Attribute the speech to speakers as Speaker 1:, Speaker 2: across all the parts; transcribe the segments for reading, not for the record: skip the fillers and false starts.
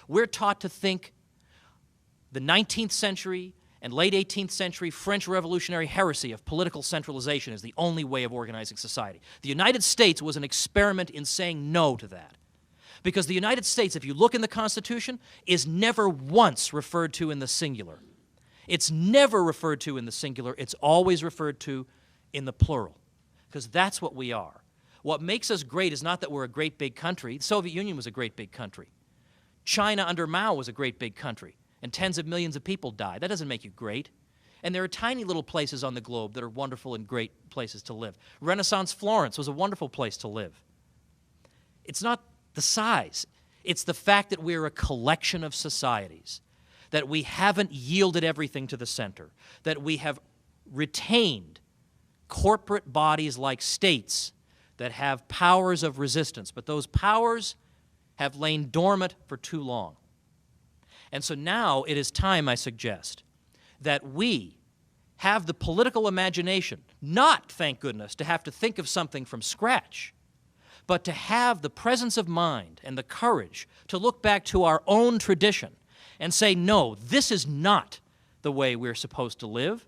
Speaker 1: We're taught to think the 19th century and late 18th century French revolutionary heresy of political centralization is the only way of organizing society. The United States was an experiment in saying no to that. Because the United States, if you look in the Constitution, is never once referred to in the singular. It's never referred to in the singular. It's always referred to in the plural. Because that's what we are. What makes us great is not that we're a great big country. The Soviet Union was a great big country. China under Mao was a great big country. And tens of millions of people died. That doesn't make you great. And there are tiny little places on the globe that are wonderful and great places to live. Renaissance Florence was a wonderful place to live. It's not the size. It's the fact that we're a collection of societies, that we haven't yielded everything to the center, that we have retained corporate bodies like states that have powers of resistance, but those powers have lain dormant for too long. And so now it is time, I suggest, that we have the political imagination, not, thank goodness, to have to think of something from scratch, but to have the presence of mind and the courage to look back to our own tradition and say, no, this is not the way we're supposed to live.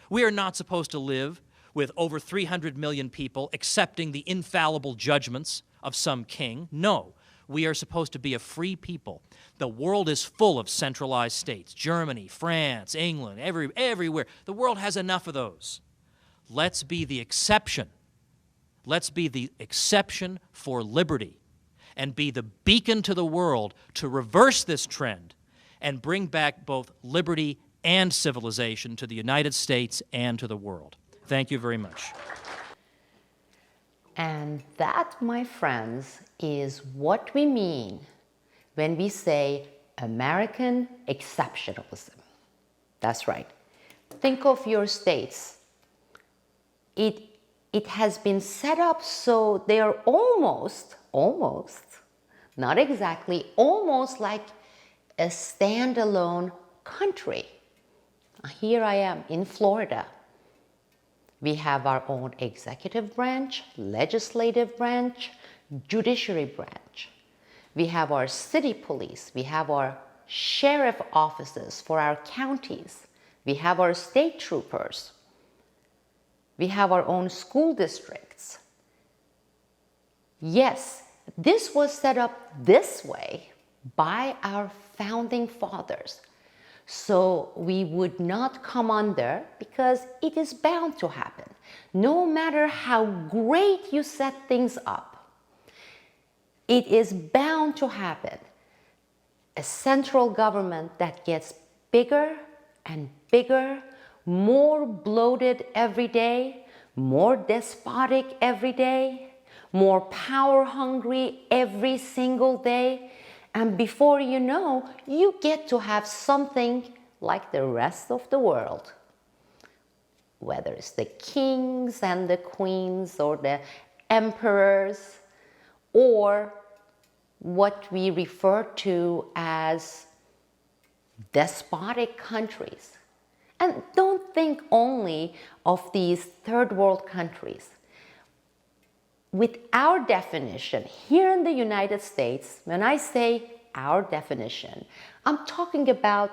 Speaker 1: We are not supposed to live with over 300 million people accepting the infallible judgments of some king. No, we are supposed to be a free people. The world is full of centralized states. Germany, France, England, everywhere. The world has enough of those. Let's be the exception. Let's be the exception for liberty and be the beacon to the world to reverse this trend and bring back both liberty and civilization to the United States and to the world. Thank you very much.
Speaker 2: And that, my friends, is what we mean when we say American exceptionalism. That's right. Think of your states. It has been set up so they are almost, not exactly, almost like a standalone country. Here I am in Florida. We have our own executive branch, legislative branch, judiciary branch. We have our city police. We have our sheriff offices for our counties. We have our state troopers. We have our own school districts. Yes, this was set up this way by our founding fathers. So we would not come under, because it is bound to happen. No matter how great you set things up, it is bound to happen. A central government that gets bigger and bigger, more bloated every day, more despotic every day, more power hungry every single day. And before you know, you get to have something like the rest of the world. Whether it's the kings and the queens or the emperors, or what we refer to as despotic countries. And don't think only of these third world countries. With our definition here in the United States, when I say our definition, I'm talking about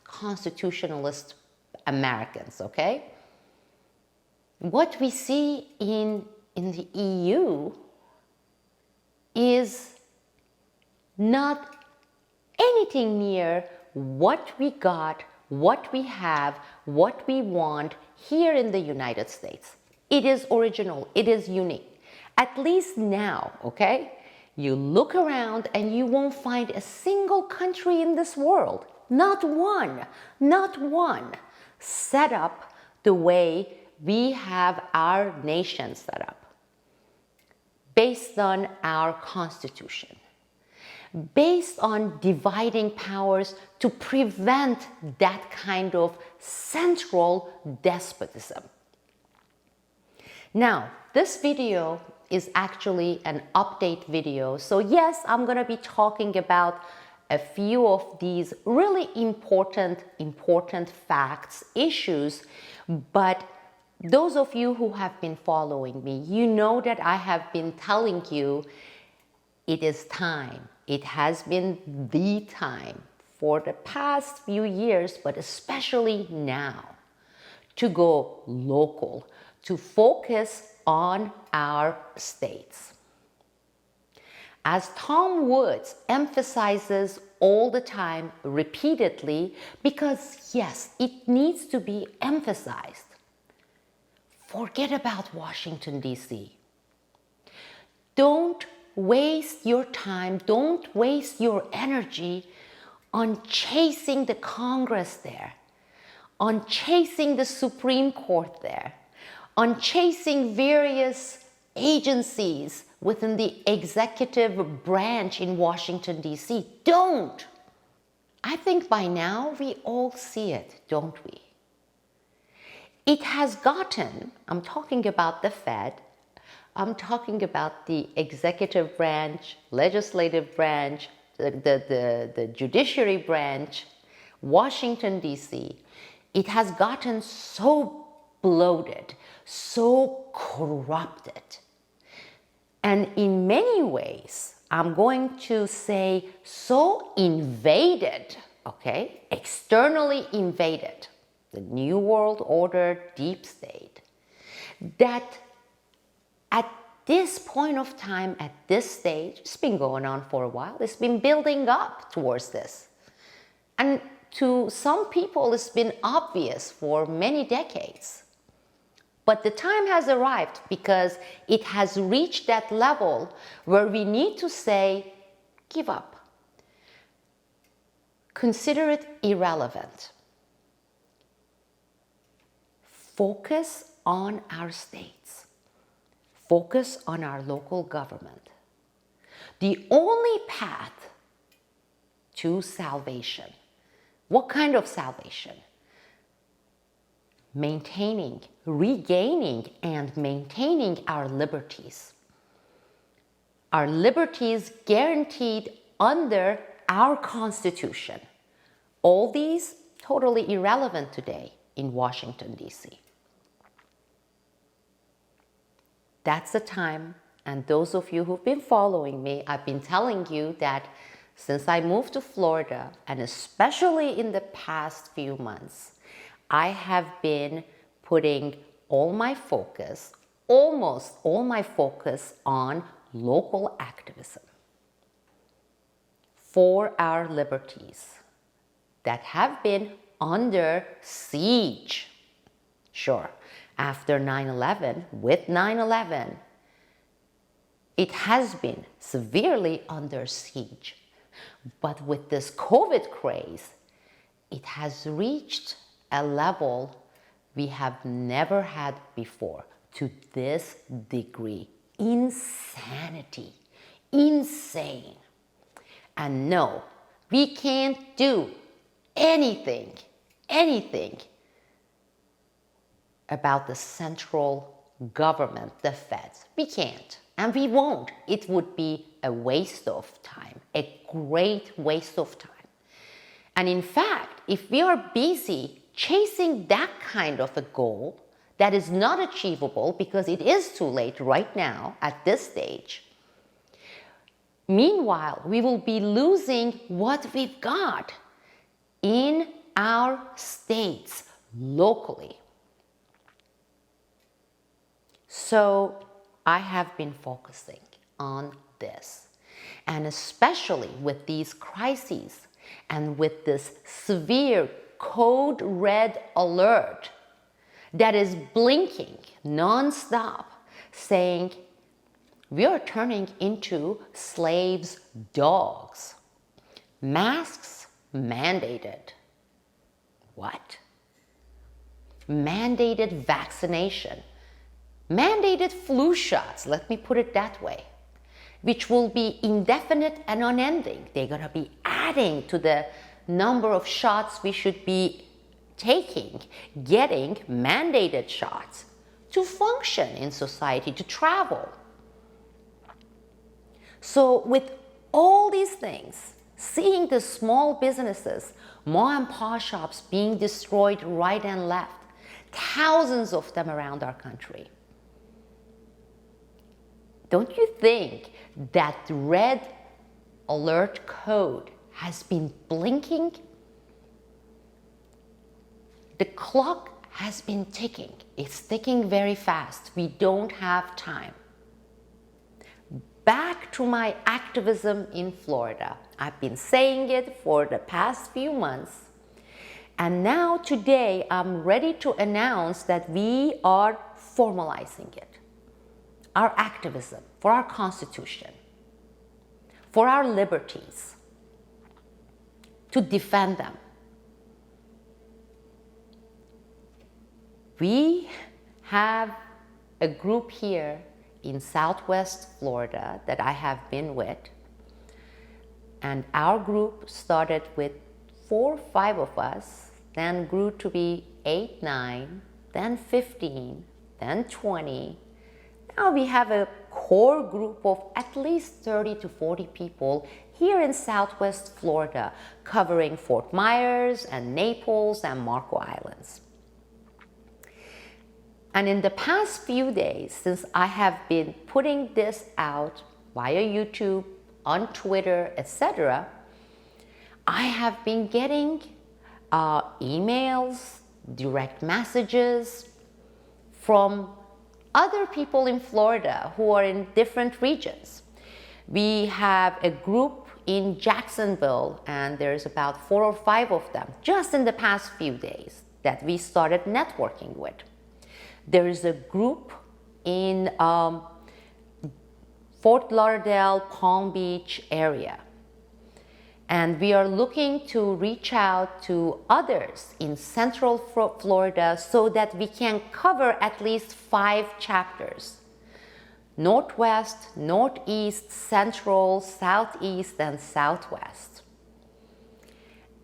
Speaker 2: constitutionalist Americans, okay? What we see in the EU is not anything near what we got, what we have, what we want here in the United States. It is original, it is unique. At least now, okay? You look around and you won't find a single country in this world, not one, set up the way we have our nation set up, based on our Constitution, based on dividing powers to prevent that kind of central despotism. Now, this video is actually an update video. So yes, I'm going to be talking about a few of these really important facts, issues, but those of you who have been following me, you know that I have been telling you it is time it has been the time for the past few years, but especially now, to go local, to focus on our states. As Tom Woods emphasizes all the time, repeatedly, because yes, it needs to be emphasized. Forget about Washington, D.C. Don't waste your time, don't waste your energy on chasing the Congress there, on chasing the Supreme Court there, on chasing various agencies within the executive branch in Washington, D.C. Don't! I think by now we all see it, don't we? It has gotten, I'm talking about the Fed, I'm talking about the executive branch, legislative branch, the judiciary branch, Washington, D.C. It has gotten so bloated, so corrupted. And in many ways, I'm going to say so invaded, okay, externally invaded, the New World Order, deep state, that at this point of time, at this stage, it's been going on for a while, it's been building up towards this. And to some people, it's been obvious for many decades. But the time has arrived because it has reached that level where we need to say, give up. Consider it irrelevant. Focus on our states. Focus on our local government. The only path to salvation. What kind of salvation? Maintaining, regaining, and maintaining our liberties. Our liberties guaranteed under our Constitution. All these totally irrelevant today in Washington, D.C. That's the time, and those of you who've been following me, I've been telling you that since I moved to Florida, and especially in the past few months, I have been putting all my focus, almost all my focus on local activism for our liberties that have been under siege. Sure, after 9/11, with 9/11, it has been severely under siege. But with this COVID craze, it has reached a level we have never had before, to this degree. Insanity. Insane. And no, we can't do anything about the central government, the feds. We can't, and we won't. It would be a waste of time, a great waste of time. And in fact, if we are busy chasing that kind of a goal that is not achievable because it is too late right now at this stage, meanwhile, we will be losing what we've got in our states locally. So I have been focusing on this, and especially with these crises and with this severe code red alert that is blinking non-stop, saying we are turning into slaves' dogs. Masks mandated. What? Mandated vaccination. Mandated flu shots, let me put it that way, which will be indefinite and unending. They're going to be adding to the number of shots we should be taking, getting mandated shots to function in society, to travel. So with all these things, seeing the small businesses, mom and pop shops being destroyed right and left, thousands of them around our country, don't you think that red alert code has been blinking. The clock has been ticking. It's ticking very fast. We don't have time. Back to my activism in Florida. I've been saying it for the past few months. And now today, I'm ready to announce that we are formalizing it. Our activism for our Constitution, for our liberties, to defend them. We have a group here in Southwest Florida that I have been with, and our group started with 4 or 5 of us, then grew to be 8, 9, then 15, then 20. Now we have a core group of at least 30 to 40 people here in Southwest Florida, covering Fort Myers and Naples and Marco Islands. And in the past few days, since I have been putting this out via YouTube, on Twitter, etc., I have been getting emails, direct messages from other people in Florida who are in different regions. We have a group in Jacksonville, and there's about 4 or 5 of them just in the past few days that we started networking with. There is a group in Fort Lauderdale, Palm Beach area. And we are looking to reach out to others in Central Florida so that we can cover at least 5 chapters. Northwest, Northeast, Central, Southeast, and Southwest.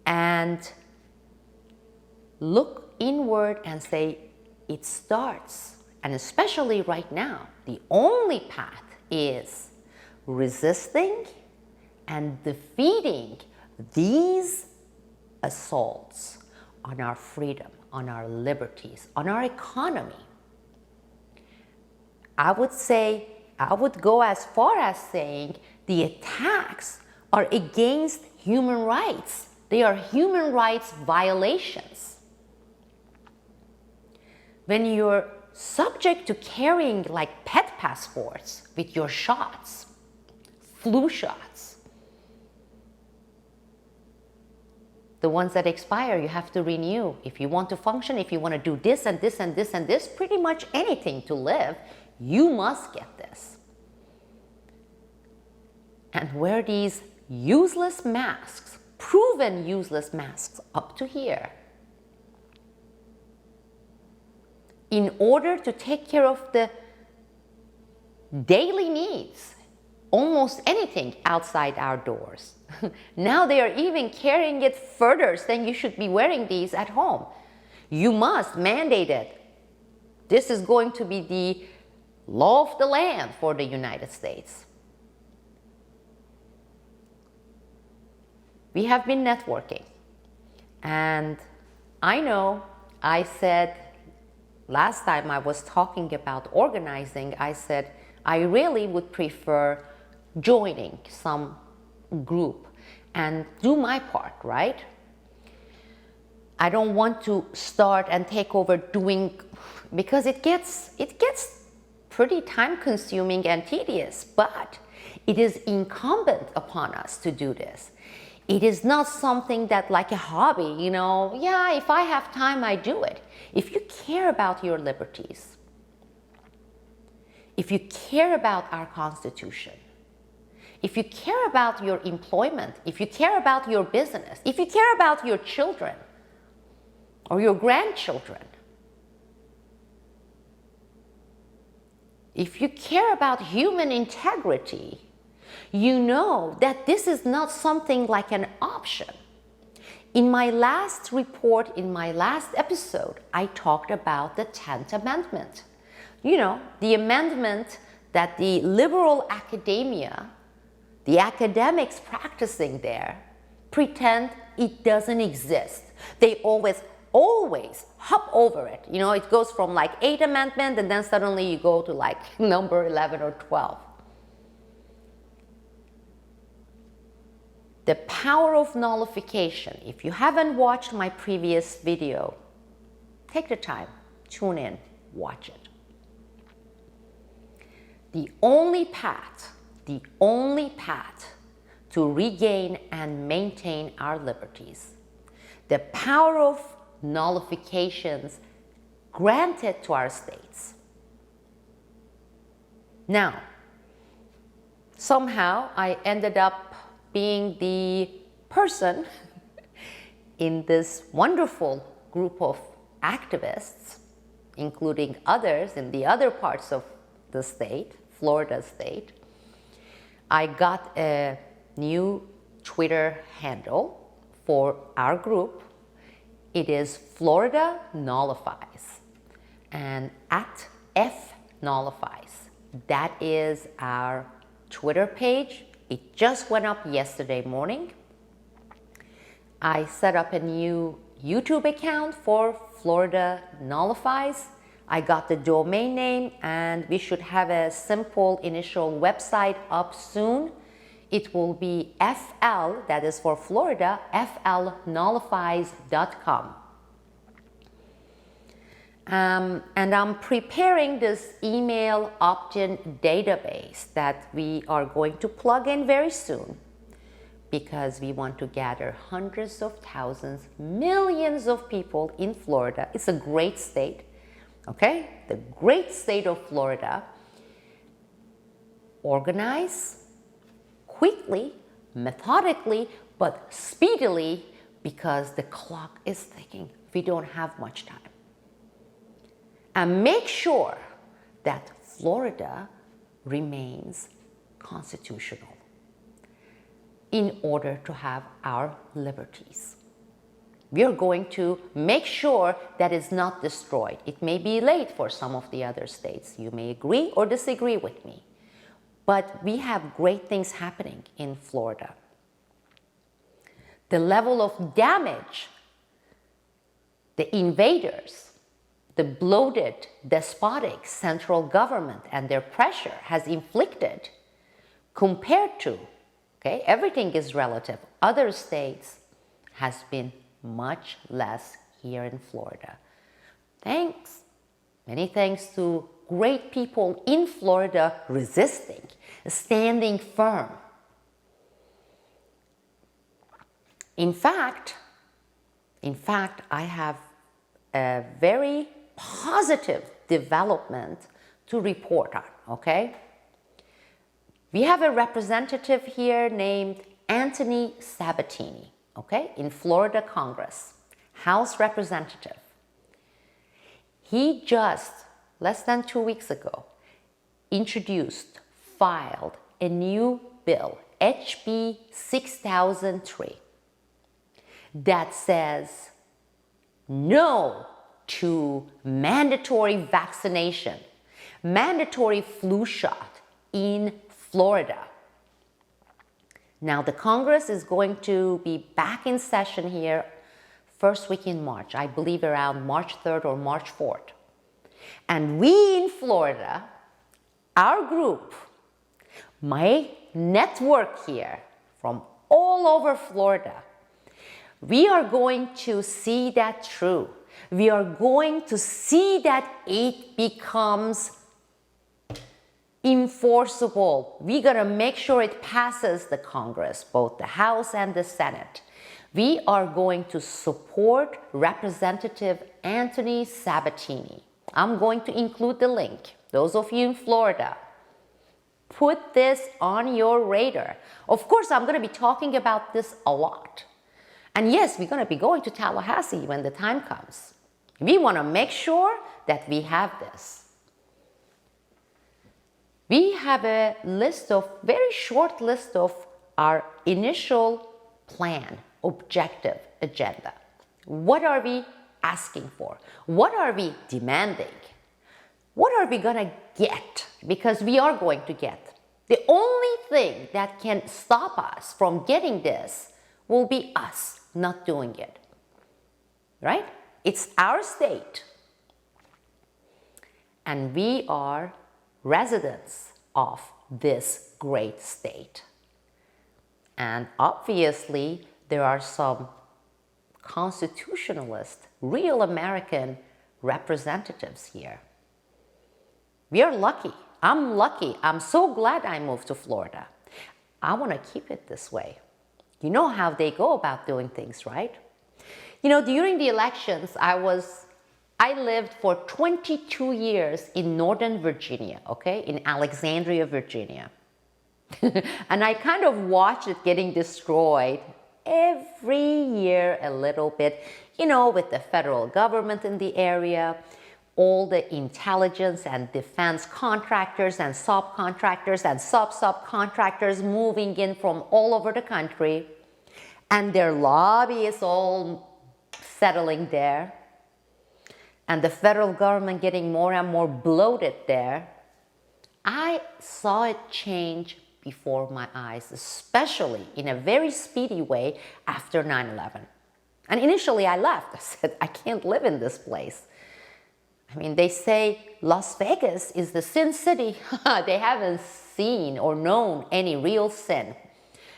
Speaker 2: And look inward and say, it starts, and especially right now, the only path is resisting and defeating these assaults on our freedom, on our liberties, on our economy. I would go as far as saying the attacks are against human rights. They are human rights violations. When you're subject to carrying like pet passports with your shots, flu shots, the ones that expire, you have to renew. If you want to function, if you want to do this and this and this and this, pretty much anything to live, you must get this. And wear these useless masks, proven useless masks up to here, in order to take care of the daily needs, almost anything outside our doors. Now they are even carrying it further, saying you should be wearing these at home. You must mandate it. This is going to be the law of the land for the United States. We have been networking. And I know I said, last time I was talking about organizing, I said I really would prefer joining some group and do my part, right? I don't want to start and take over doing, because it gets pretty time consuming and tedious, but it is incumbent upon us to do this. It is not something that like a hobby, you know, yeah, if I have time, I do it. If you care about your liberties, if you care about our Constitution, if you care about your employment, if you care about your business, if you care about your children or your grandchildren, if you care about human integrity, you know that this is not something like an option. In my last report, in my last episode, I talked about the 10th Amendment. You know, the amendment that the liberal academia, the academics practicing there, pretend it doesn't exist. They always hop over it. You know, it goes from like 8th Amendment and then suddenly you go to like number 11 or 12. The power of nullification. If you haven't watched my previous video, take the time, tune in, watch it. The only path to regain and maintain our liberties, the power of nullifications granted to our states. Now, somehow I ended up being the person in this wonderful group of activists, including others in the other parts of the state, Florida state. I got a new Twitter handle for our group. It is Florida Nullifies and at F Nullifies. That is our Twitter page. It just went up yesterday morning. I set up a new YouTube account for Florida Nullifies. I got the domain name and we should have a simple initial website up soon. It will be FL, that is for Florida, flnullifies.com. And I'm preparing this email opt-in database that we are going to plug in very soon because we want to gather hundreds of thousands, millions of people in Florida. It's a great state, okay? The great state of Florida. Organize quickly, methodically, but speedily because the clock is ticking. We don't have much time. And make sure that Florida remains constitutional in order to have our liberties. We are going to make sure that it's not destroyed. It may be late for some of the other states. You may agree or disagree with me. But we have great things happening in Florida. The level of damage, the invaders, the bloated, despotic central government and their pressure has inflicted compared to, okay, everything is relative, other states has been much less here in Florida. Thanks, many thanks to great people in Florida resisting, standing firm. In fact, I have a very positive development to report on, okay? We have a representative here named Anthony Sabatini, okay, in Florida Congress, House Representative. He just, less than 2 weeks ago, filed a new bill, HB 6003, that says no to mandatory vaccination, mandatory flu shot in Florida. Now the Congress is going to be back in session here first week in March, I believe around March 3rd or March 4th. And we in Florida, our group, my network here from all over Florida, we are going to see that through. We are going to see that it becomes enforceable. We're going to make sure it passes the Congress, both the House and the Senate. We are going to support Representative Anthony Sabatini. I'm going to include the link. Those of you in Florida, put this on your radar. Of course, I'm going to be talking about this a lot. And yes, we're going to be going to Tallahassee when the time comes. We want to make sure that we have this. We have a list of, very short list of our initial plan, objective, agenda. What are we asking for? What are we demanding? What are we going to get? Because we are going to get. The only thing that can stop us from getting this will be us not doing it. Right? It's our state. And we are residents of this great state. And obviously, there are some constitutionalist, real American representatives here. We are lucky. I'm lucky. I'm so glad I moved to Florida. I want to keep it this way. You know how they go about doing things, right? You know, during the elections, I lived for 22 years in Northern Virginia, okay, in Alexandria, Virginia. And I kind of watched it getting destroyed every year a little bit, you know, with the federal government in the area, all the intelligence and defense contractors and subcontractors and sub-subcontractors moving in from all over the country, and their lobbyists all settling there, and the federal government getting more and more bloated there. I saw it change before my eyes, especially in a very speedy way after 9/11. And initially I left. I said, I can't live in this place. I mean, they say Las Vegas is the sin city. They haven't seen or known any real sin.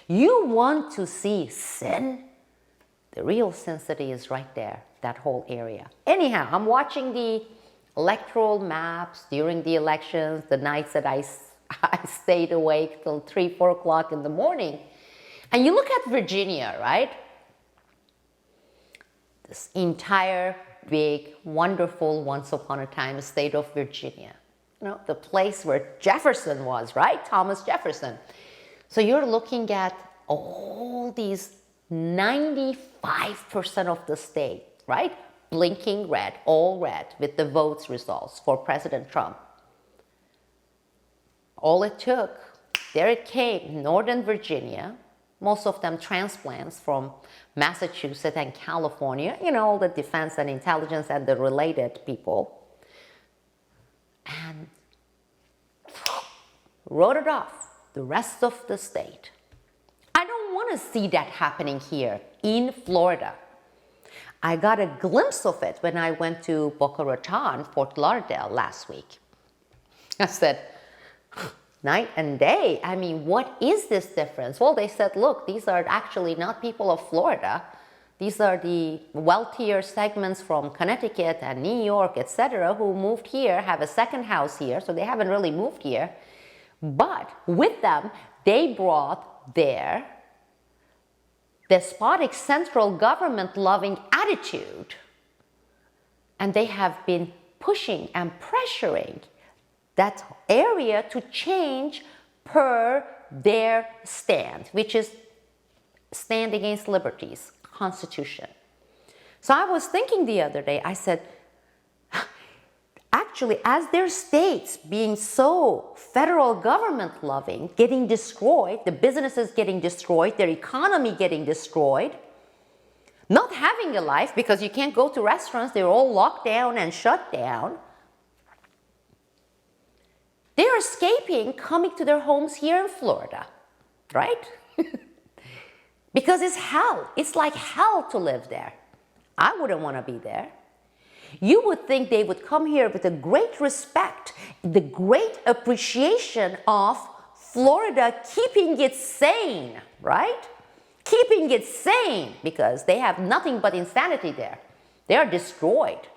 Speaker 2: You want to see sin? The real sin city is right there, that whole area. Anyhow, I'm watching the electoral maps during the elections, the nights that I stayed awake till 3, 4 o'clock in the morning. And you look at Virginia, right? This entire big, wonderful, once upon a time state of Virginia. You know, the place where Jefferson was, right? Thomas Jefferson. So you're looking at all these 95% of the state, right? Blinking red, all red, with the votes results for President Trump. All it took, there it came, Northern Virginia, most of them transplants from Massachusetts and California, you know, all the defense and intelligence and the related people, and wrote it off, the rest of the state. I don't want to see that happening here in Florida. I got a glimpse of it when I went to Boca Raton, Fort Lauderdale last week. I said, night and day. I mean, what is this difference? Well, they said, look, these are actually not people of Florida. These are the wealthier segments from Connecticut and New York, etc., who moved here, have a second house here, so they haven't really moved here. But with them, they brought their despotic central government-loving attitude, and they have been pushing and pressuring that area to change per their stand, which is stand against liberties, Constitution. So I was thinking the other day, I said, actually, as their states being so federal government loving, getting destroyed, the businesses getting destroyed, their economy getting destroyed, not having a life because you can't go to restaurants, they're all locked down and shut down. They're escaping, coming to their homes here in Florida, right? Because it's hell. It's like hell to live there. I wouldn't want to be there. You would think they would come here with a great respect, the great appreciation of Florida keeping it sane, right? Keeping it sane, because they have nothing but insanity there. They are destroyed.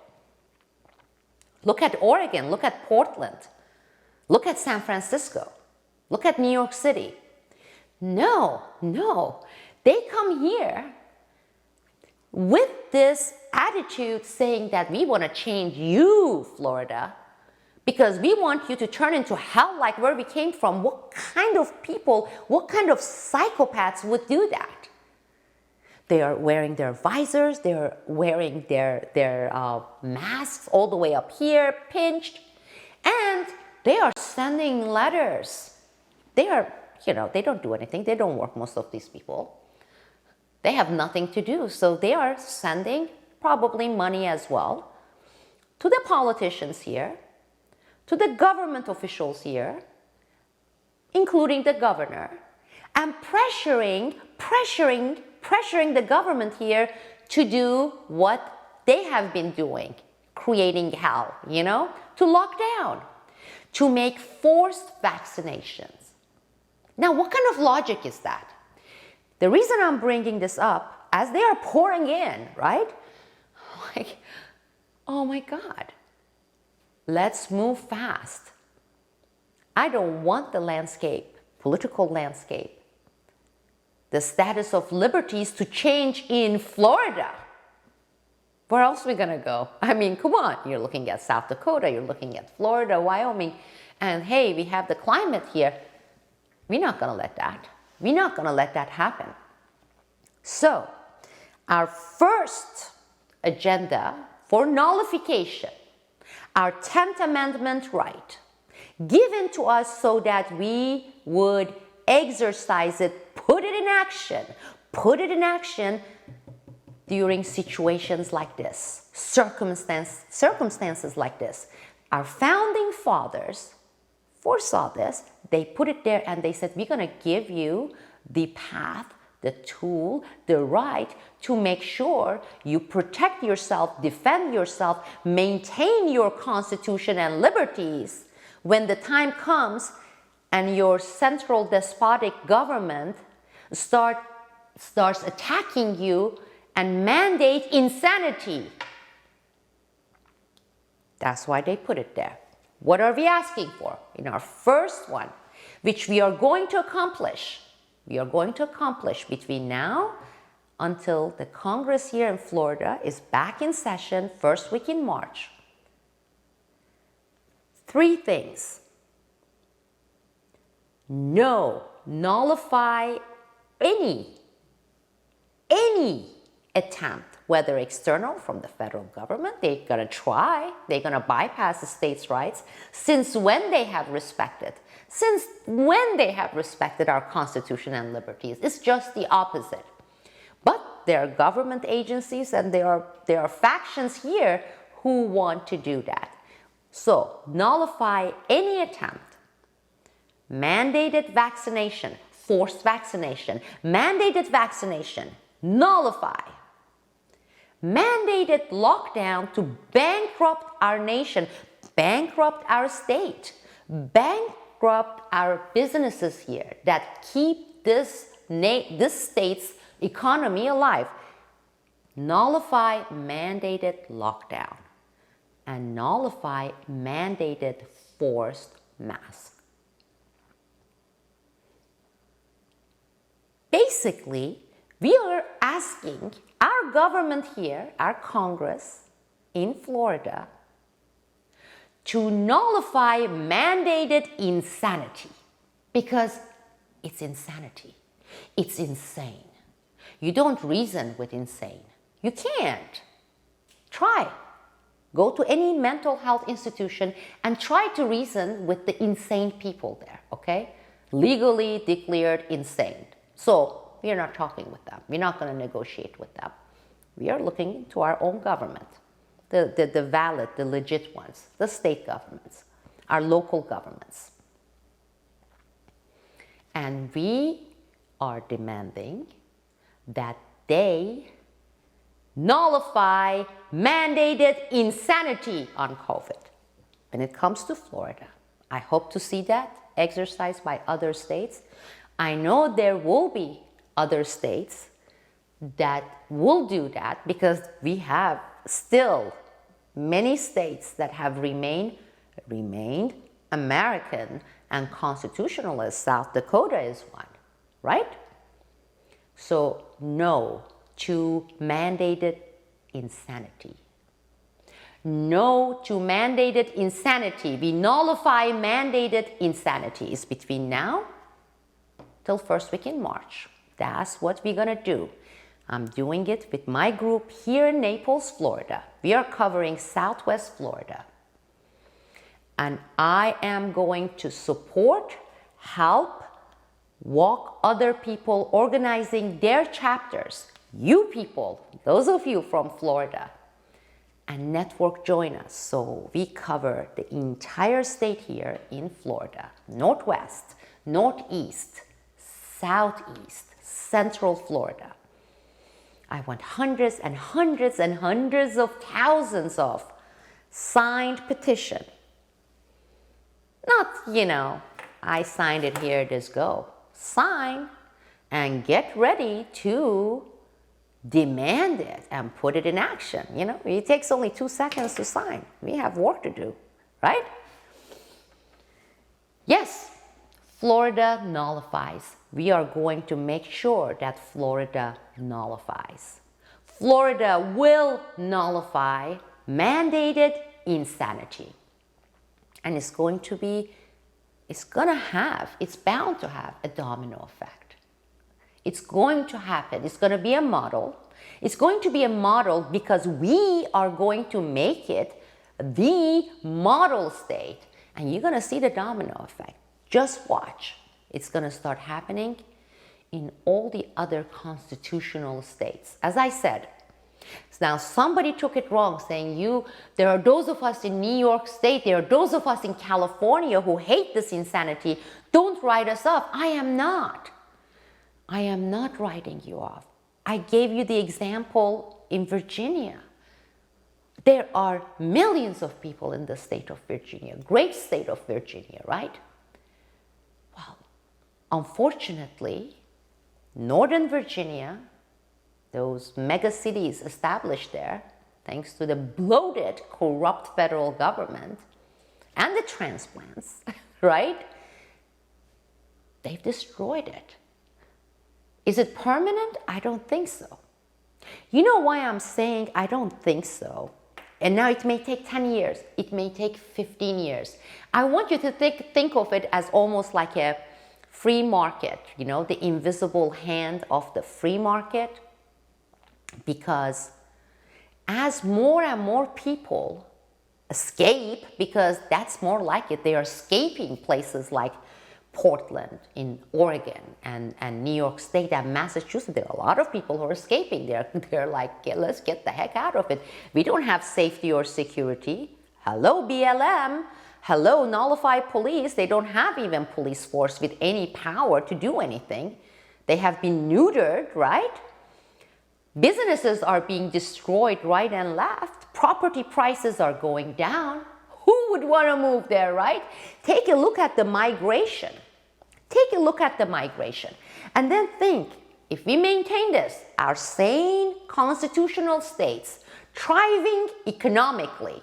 Speaker 2: Look at Oregon, look at Portland. Look at San Francisco. Look at New York City. No. They come here with this attitude saying that we want to change you, Florida, because we want you to turn into hell like where we came from. What kind of people, what kind of psychopaths would do that? They are wearing their visors, they're wearing their masks all the way up here, pinched, and they are sending letters. They are, they don't do anything. They don't work, most of these people. They have nothing to do. So they are sending probably money as well to the politicians here, to the government officials here, including the governor, and pressuring the government here to do what they have been doing, creating hell, to lock down, to make forced vaccinations. Now, what kind of logic is that? The reason I'm bringing this up, as they are pouring in, right? Like, oh my God, let's move fast. I don't want the landscape, political landscape, the status of liberties to change in Florida. Where else are we going to go? I mean, come on. You're looking at South Dakota, you're looking at Florida, Wyoming, and hey, we have the climate here. We're not going to let that. We're not going to let that happen. So, our first agenda for nullification, our 10th Amendment right, given to us so that we would exercise it, put it in action during situations like this, circumstances like this. Our founding fathers foresaw this. They put it there and they said, we're going to give you the path, the tool, the right to make sure you protect yourself, defend yourself, maintain your constitution and liberties when the time comes and your central despotic government starts attacking you and mandate insanity. That's why they put it there. What are we asking for? In our first one, which we are going to accomplish. We are going to accomplish between now until the Congress here in Florida is back in session first week in March. 3 things. No, nullify any attempt, whether external from the federal government, they're going to try, they're going to bypass the states' rights. Since when they have respected our Constitution and liberties? It's just the opposite. But there are government agencies and there are factions here who want to do that. So, nullify any attempt. Mandated vaccination, forced vaccination, mandated vaccination, nullify. Mandated lockdown to bankrupt our nation, bankrupt our state, bankrupt our businesses here that keep this state's economy alive. Nullify mandated lockdown and nullify mandated forced masks. Basically, we are asking our government here, our Congress in Florida, to nullify mandated insanity because it's insanity. It's insane. You don't reason with insane. You can't. Try. Go to any mental health institution and try to reason with the insane people there, okay? Legally declared insane. So, we are not talking with them. We're not going to negotiate with them. We are looking to our own government, the valid, the legit ones, the state governments, our local governments. And we are demanding that they nullify mandated insanity on COVID. When it comes to Florida, I hope to see that exercised by other states. I know there will be other states that will do that because we have still many states that have remained American and constitutionalist. South Dakota is one, right? So no to mandated insanity. No to mandated insanity. We nullify mandated insanities between now till first week in March. That's what we're going to do. I'm doing it with my group here in Naples, Florida. We are covering Southwest Florida. And I am going to support, help, walk other people organizing their chapters. You people, those of you from Florida, and network join us. So we cover the entire state here in Florida, Northwest, Northeast, Southeast, Central Florida. I want hundreds and hundreds and hundreds of thousands of signed petition. Not, I signed it, here it is, go. Sign and get ready to demand it and put it in action. You know, it takes only 2 seconds to sign. We have work to do, right? Yes, Florida nullifies. We are going to make sure that Florida nullifies. Florida will nullify mandated insanity. And it's bound to have a domino effect. It's going to happen. It's going to be a model. It's going to be a model because we are going to make it the model state. And you're going to see the domino effect. Just watch. It's going to start happening in all the other constitutional states. As I said, now somebody took it wrong saying there are those of us in New York State, there are those of us in California who hate this insanity. Don't write us off. I am not. I am not writing you off. I gave you the example in Virginia. There are millions of people in the state of Virginia, great state of Virginia, right? Well, unfortunately, Northern Virginia, those mega cities established there, thanks to the bloated, corrupt federal government and the transplants, right? They've destroyed it. Is it permanent? I don't think so. You know why I'm saying I don't think so? And now it may take 10 years. It may take 15 years. I want you to think of it as almost like a free market, you know, the invisible hand of the free market. Because as more and more people escape, because that's more like it, they are escaping places like Portland in Oregon and New York State and Massachusetts. There are a lot of people who are escaping. They're like, let's get the heck out of it. We don't have safety or security. Hello, BLM. Hello, Nullify police. They don't have even police force with any power to do anything. They have been neutered, right? Businesses are being destroyed right and left. Property prices are going down. Who would want to move there, right? Take a look at the migration. Take a look at the migration. And then think, if we maintain this, our sane constitutional states, thriving economically,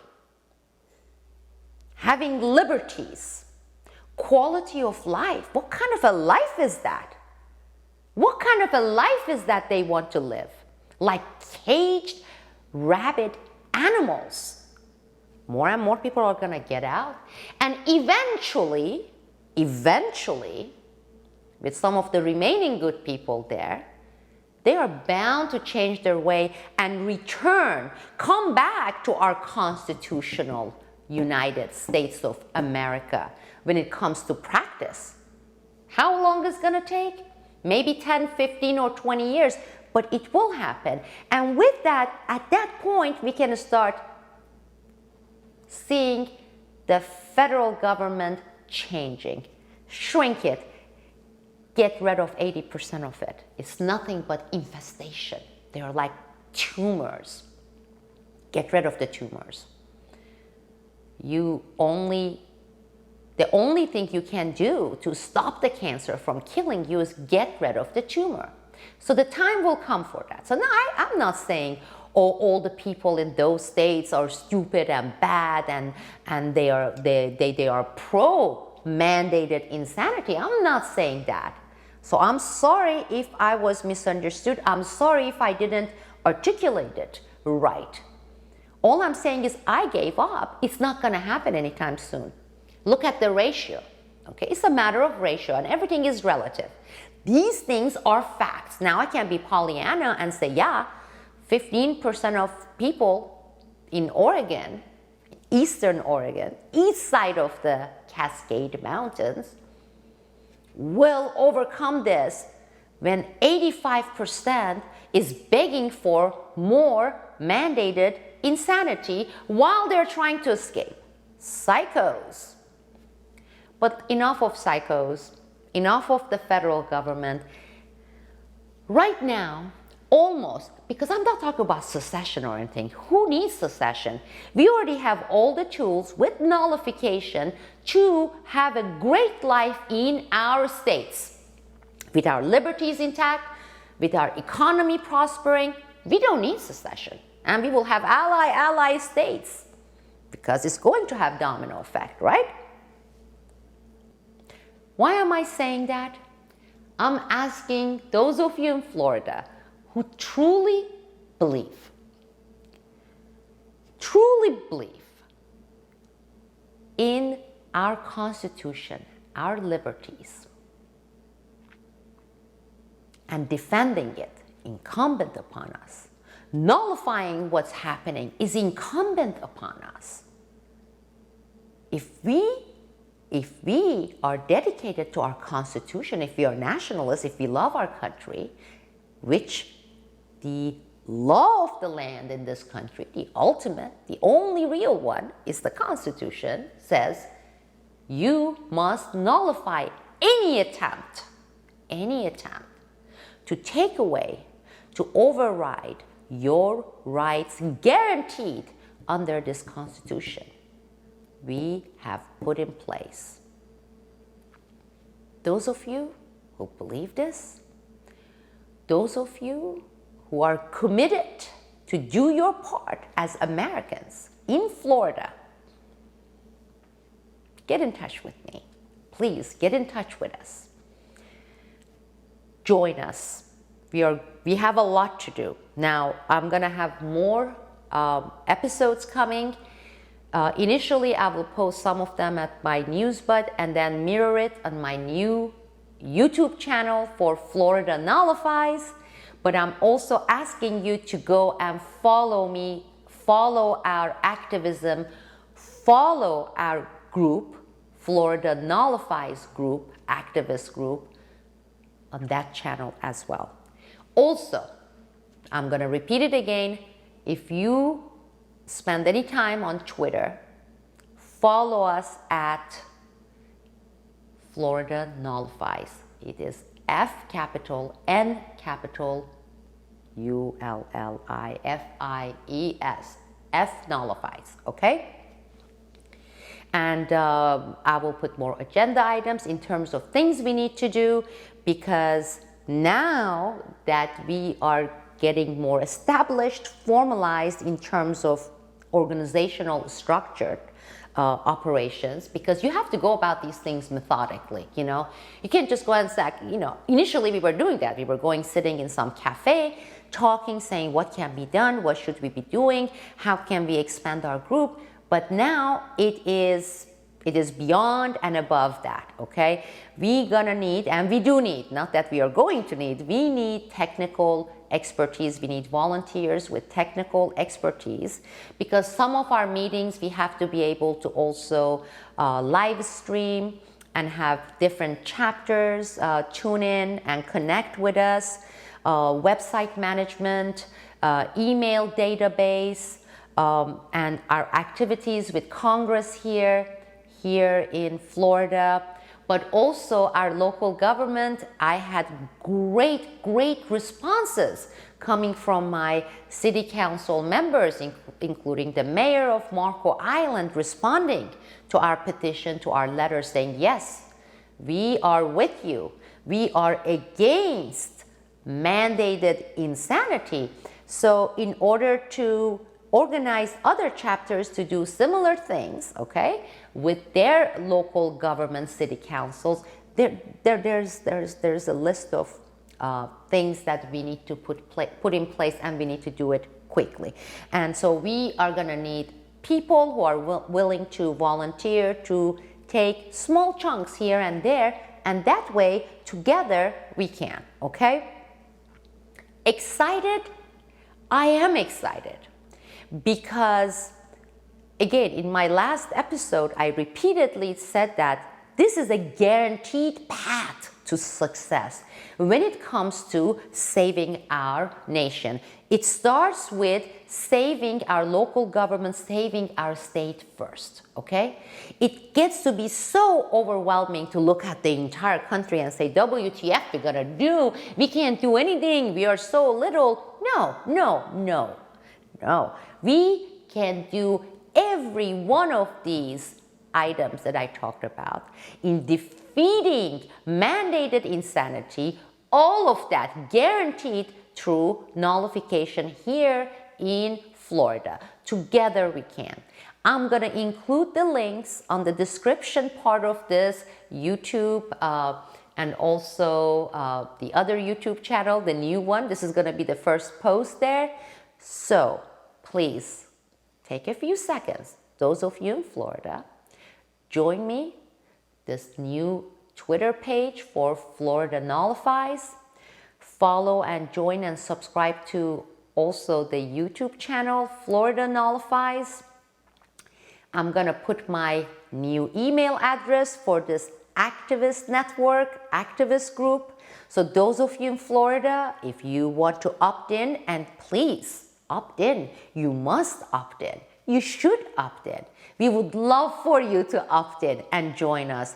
Speaker 2: having liberties, quality of life, what kind of a life is that? What kind of a life is that they want to live? Like caged, rabid animals. More and more people are going to get out. And eventually, with some of the remaining good people there, they are bound to change their way and come back to our constitutional United States of America when it comes to practice. How long is it going to take? Maybe 10, 15, or 20 years, but it will happen. And with that, at that point, we can start seeing the federal government changing, shrink it, get rid of 80% of it. It's nothing but infestation. They are like tumors. Get rid of the tumors. The only thing you can do to stop the cancer from killing you is get rid of the tumor. So the time will come for that. So now I'm not saying, oh, all the people in those states are stupid and bad and they are pro-mandated insanity. I'm not saying that. So I'm sorry if I was misunderstood. I'm sorry if I didn't articulate it right. All I'm saying is I gave up. It's not going to happen anytime soon. Look at the ratio. Okay, it's a matter of ratio and everything is relative. These things are facts. Now I can be Pollyanna and say, yeah, 15% of people in Oregon, eastern Oregon, east side of the Cascade Mountains, will overcome this when 85% is begging for more mandated insanity while they're trying to escape. Psychos. But enough of psychos, enough of the federal government. Right now, almost, because I'm not talking about secession or anything. Who needs secession? We already have all the tools with nullification to have a great life in our states. with our liberties intact, with our economy prospering, we don't need secession. And we will have ally states because it's going to have domino effect, right? Why am I saying that? I'm asking those of you in Florida who truly believe in our Constitution, our liberties, and defending it, incumbent upon us. Nullifying what's happening is incumbent upon us. If we are dedicated to our Constitution, if we are nationalists, if we love our country, which the law of the land in this country, the ultimate, the only real one, is the Constitution, says you must nullify any attempt to take away, to override your rights guaranteed under this Constitution we have put in place. Those of you who believe this, those of you who are committed to do your part as Americans in Florida, get in touch with me. Please get in touch with us. Join us. We have a lot to do. Now, I'm going to have more episodes coming. Initially, I will post some of them at my Newsbud and then mirror it on my new YouTube channel for Florida Nullifies. But I'm also asking you to go and follow me, follow our activism, follow our group, Florida Nullifies group, activist group, on that channel as well. Also, I'm going to repeat it again. If you spend any time on Twitter, follow us at Florida Nullifies. It is F capital N capital ULLIFIES. F Nullifies, okay? And I will put more agenda items in terms of things we need to do, because now that we are getting more established, formalized in terms of organizational structured operations, because you have to go about these things methodically, you know. You can't just go and say, you know, initially we were doing that. We were going, sitting in some cafe, talking, saying what can be done, what should we be doing, how can we expand our group. But now it is beyond and above that, okay? We're gonna need, and we do need, not that we are going to need, we need technical expertise. We need volunteers with technical expertise, because some of our meetings we have to be able to also live stream and have different chapters tune in and connect with us, website management, email database, and our activities with Congress here in Florida, but also our local government. I had great responses coming from my city council members, including the mayor of Marco Island, responding to our petition, to our letter, saying, yes, we are with you. We are against mandated insanity. So in order to organize other chapters to do similar things, okay, with their local government, city councils, there's a list of things that we need to put in place, and we need to do it quickly. And so we are going to need people who are willing to volunteer to take small chunks here and there, and that way together we can, okay? Excited? I am excited. Because, again, in my last episode, I repeatedly said that this is a guaranteed path to success when it comes to saving our nation. It starts with saving our local government, saving our state first, okay? It gets to be so overwhelming to look at the entire country and say, WTF we're gonna do? We can't do anything, we are so little. No. We can do every one of these items that I talked about, in defeating mandated insanity, all of that guaranteed through nullification here in Florida. Together we can. I'm going to include the links on the description part of this YouTube and also the other YouTube channel, the new one. This is going to be the first post there. So please take a few seconds. Those of you in Florida, join me, this new Twitter page for Florida Nullifies. Follow and join and subscribe to also the YouTube channel, Florida Nullifies. I'm going to put my new email address for this activist network, activist group. So those of you in Florida, if you want to opt in, and please opt in, you must opt in. You should opt in. We would love for you to opt in and join us.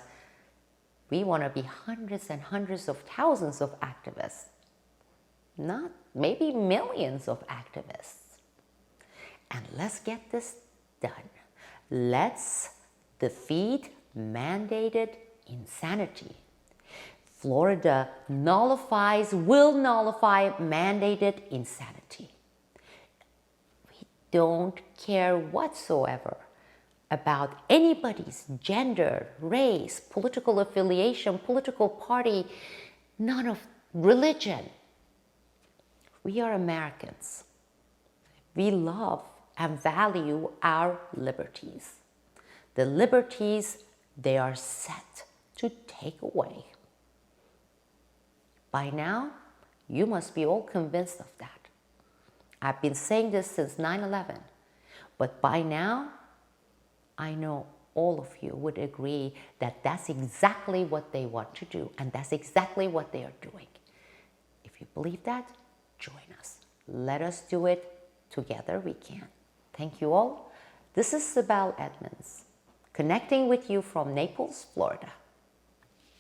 Speaker 2: We want to be hundreds and hundreds of thousands of activists, not maybe millions of activists. And let's get this done. Let's defeat mandated insanity. Florida will nullify mandated insanity. We don't care whatsoever about anybody's gender, race, political affiliation, political party, none of religion. We are Americans. We love and value our liberties. The liberties they are set to take away. By now, you must be all convinced of that. I've been saying this since 9/11, but by now, I know all of you would agree that that's exactly what they want to do, and that's exactly what they are doing. If you believe that, join us. Let us do it. Together we can. Thank you all. This is Sibel Edmonds, connecting with you from Naples, Florida.